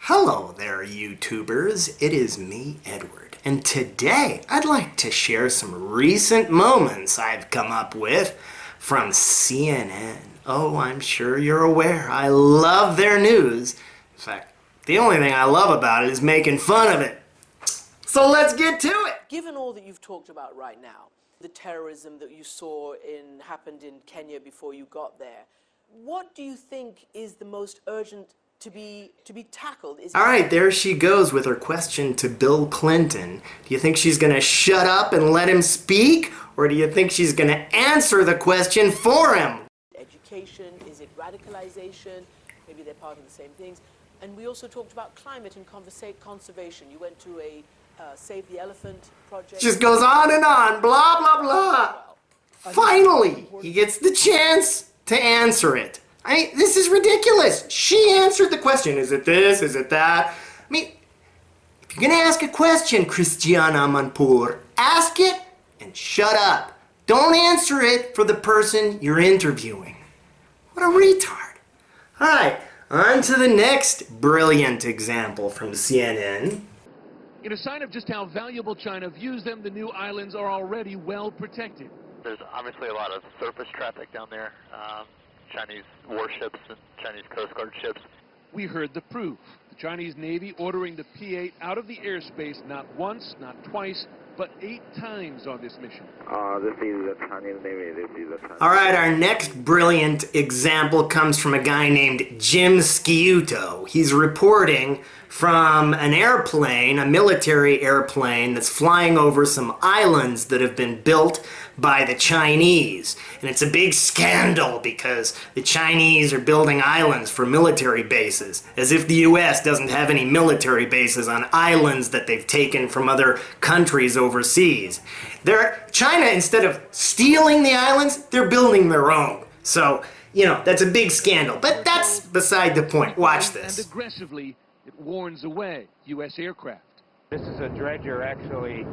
Hello there, YouTubers. It is me, Edward, and today I'd like to share some recent moments I've come up with from CNN. Oh, I'm sure you're aware. I love their news. In fact, the only thing I love about it is making fun of it. So let's get to it! Given all that you've talked about right now, the terrorism that you saw happened in Kenya before you got there, what do you think is the most urgent to be tackled? All right, there she goes with her question to Bill Clinton. Do you think she's going to shut up and let him speak? Or do you think she's going to answer the question for him? Education, is it radicalization? Maybe they're part of the same things. And we also talked about climate and conservation. You went to a Save the Elephant project. Just goes on and on, blah, blah, blah. Finally, he gets the chance to answer it. I mean, this is ridiculous. She answered the question. Is it this? Is it that? I mean, if you're going to ask a question, Christiana Manpour, ask it and shut up. Don't answer it for the person you're interviewing. What a retard. All right, on to the next brilliant example from CNN. In a sign of just how valuable China views them, the new islands are already well protected. There's obviously a lot of surface traffic down there. Chinese warships and Chinese Coast Guard ships. We heard the proof. The Chinese Navy ordering the P-8 out of the airspace not once, not twice, but 8 times on this mission. This is the Chinese Navy. All right, our next brilliant example comes from a guy named Jim Sciuto. He's reporting from an airplane, a military airplane that's flying over some islands that have been built by the Chinese. And it's a big scandal because the Chinese are building islands for military bases, as if the US doesn't have any military bases on islands that they've taken from other countries overseas. China, instead of stealing the islands, they're building their own. So, you know, that's a big scandal. But that's beside the point. Watch this. And aggressively, it warns away U.S. aircraft. This is a dredger actually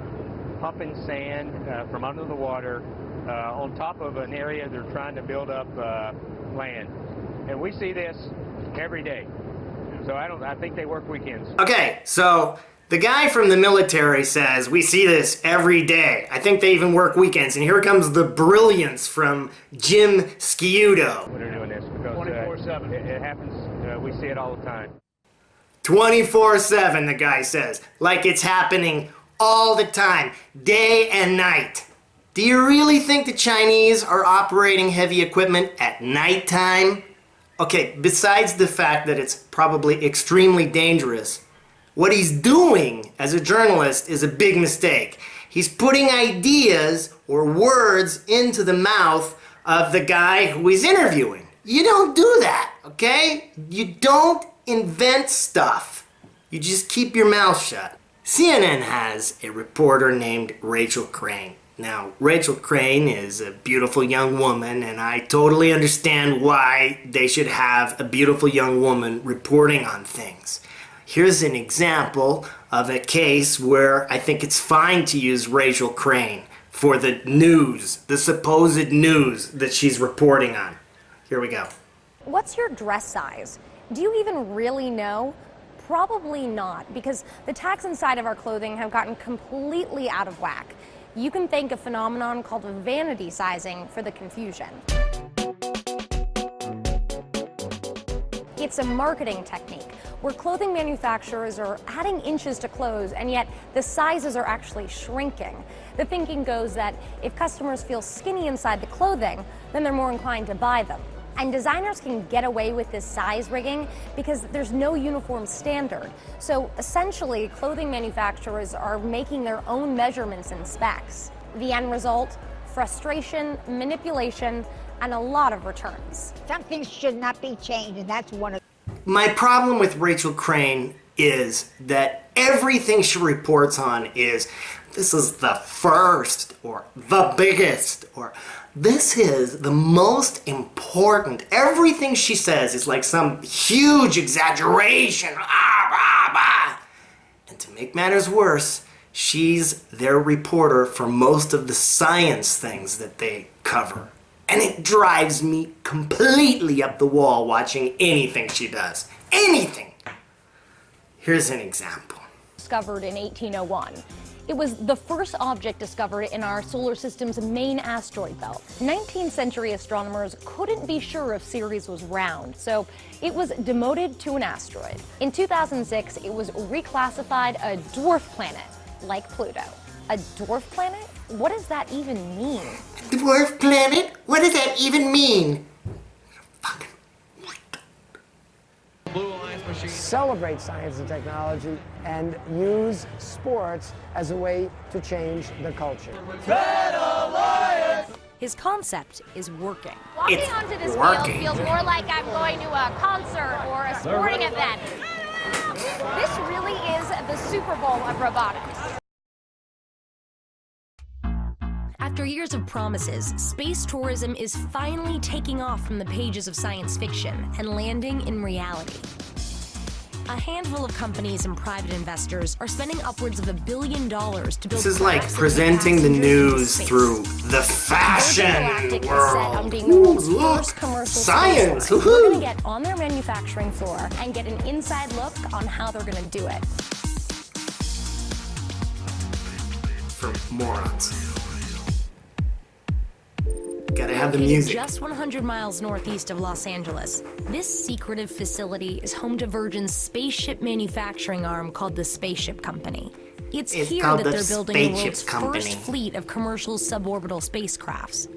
pumping sand from under the water on top of an area they're trying to build up land. And we see this every day. So I think they work weekends. Okay, so the guy from the military says, we see this every day. I think they even work weekends. And here comes the brilliance from Jim Sciuto. When they're doing this because 24/7. It happens, we see it all the time. 24/7, the guy says, like it's happening all the time, day and night. Do you really think the Chinese are operating heavy equipment at nighttime? Okay, besides the fact that it's probably extremely dangerous, what he's doing as a journalist is a big mistake. He's putting ideas or words into the mouth of the guy who he's interviewing. You don't do that, okay? You don't invent stuff. You just keep your mouth shut. CNN has a reporter named Rachel Crane. Now, Rachel Crane is a beautiful young woman, and I totally understand why they should have a beautiful young woman reporting on things. Here's an example of a case where I think it's fine to use Rachel Crane for the news, the supposed news that she's reporting on. Here we go. What's your dress size? Do you even really know? Probably not, because the tags inside of our clothing have gotten completely out of whack. You can thank a phenomenon called vanity sizing for the confusion. It's a marketing technique where clothing manufacturers are adding inches to clothes, and yet the sizes are actually shrinking. The thinking goes that if customers feel skinny inside the clothing, then they're more inclined to buy them. And designers can get away with this size rigging because there's no uniform standard. So essentially, clothing manufacturers are making their own measurements and specs. The end result? Frustration, manipulation, and a lot of returns. Some things should not be changed, and that's one of them. My problem with Rachel Crane is that everything she reports on is, this is the first, or the biggest, or this is the most important. Everything she says is like some huge exaggeration. And to make matters worse, she's their reporter for most of the science things that they cover. And it drives me completely up the wall watching anything she does. Anything. Here's an example. Discovered in 1801. It was the first object discovered in our solar system's main asteroid belt. 19th century astronomers couldn't be sure if Ceres was round, so it was demoted to an asteroid. In 2006, it was reclassified a dwarf planet, like Pluto. A dwarf planet? What does that even mean? Dwarf planet? What does that even mean? Fucking Celebrate science and technology and use sports as a way to change the culture. His concept is working. Walking It's onto this working. field feels more like I'm going to a concert or a sporting event. This really is the Super Bowl of robotics. After years of promises, space tourism is finally taking off from the pages of science fiction and landing in reality. A handful of companies and private investors are spending upwards of $1 billion to build. This is like crafts that presenting the take passengers news into space. through the fashion Galactic is set on world. being the world's look, first commercial science. space line. We're Woohoo. going to get on their manufacturing floor and get an inside look on how they're going to do it. For morons. Gotta have the Located music. just 100 miles northeast of Los Angeles, this secretive facility is home to Virgin's spaceship manufacturing arm called the Spaceship Company. It's here called that the they're building the Spaceship world's Company. first fleet of commercial suborbital spacecrafts.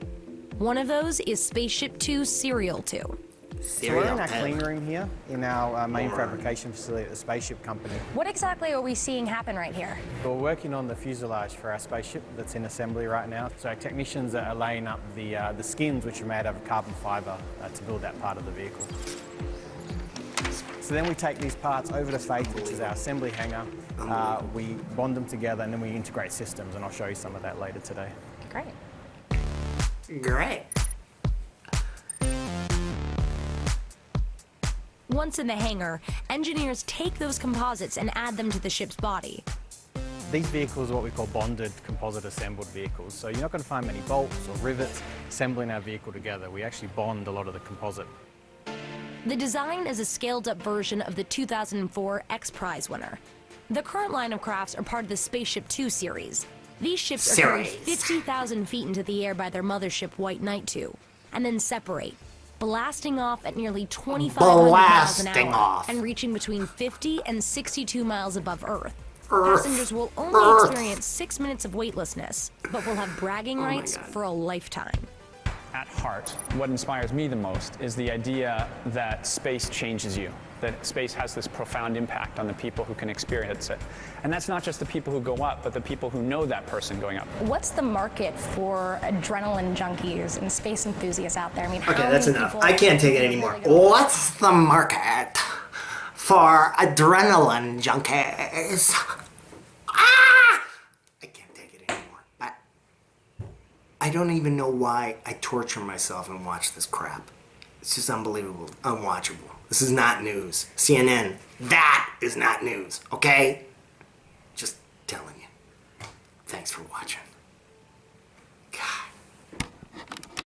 One of those is Spaceship 2 Serial 2. So we're in our clean room here in our main fabrication facility at the Spaceship Company. What exactly are we seeing happen right here? We're working on the fuselage for our spaceship that's in assembly right now. So our technicians are laying up the skins, which are made out of carbon fibre, to build that part of the vehicle. So then we take these parts over to Faith, which is our assembly hangar. We bond them together and then we integrate systems, and I'll show you some of that later today. Great. Great. Once in the hangar, engineers take those composites and add them to the ship's body. These vehicles are what we call bonded composite assembled vehicles. So you're not going to find many bolts or rivets assembling our vehicle together. We actually bond a lot of the composite. The design is a scaled-up version of the 2004 X Prize winner. The current line of crafts are part of the Spaceship 2 series. These ships are carried 50,000 feet into the air by their mothership White Knight 2, and then separate, blasting off at nearly 2,500 miles an hour and reaching between 50 and 62 miles above Earth. Passengers will only experience 6 minutes of weightlessness, but will have bragging rights for a lifetime. At heart, what inspires me the most is the idea that space changes you, that space has this profound impact on the people who can experience it. And that's not just the people who go up, but the people who know that person going up. What's the market for adrenaline junkies and space enthusiasts out there? I mean, how Okay, that's many enough. people I can't take it anymore. What's the market for adrenaline junkies? Ah! I can't take it anymore. I don't even know why I torture myself and watch this crap. It's just unbelievable, unwatchable. This is not news. CNN, that is not news, okay? Just telling you. Thanks for watching.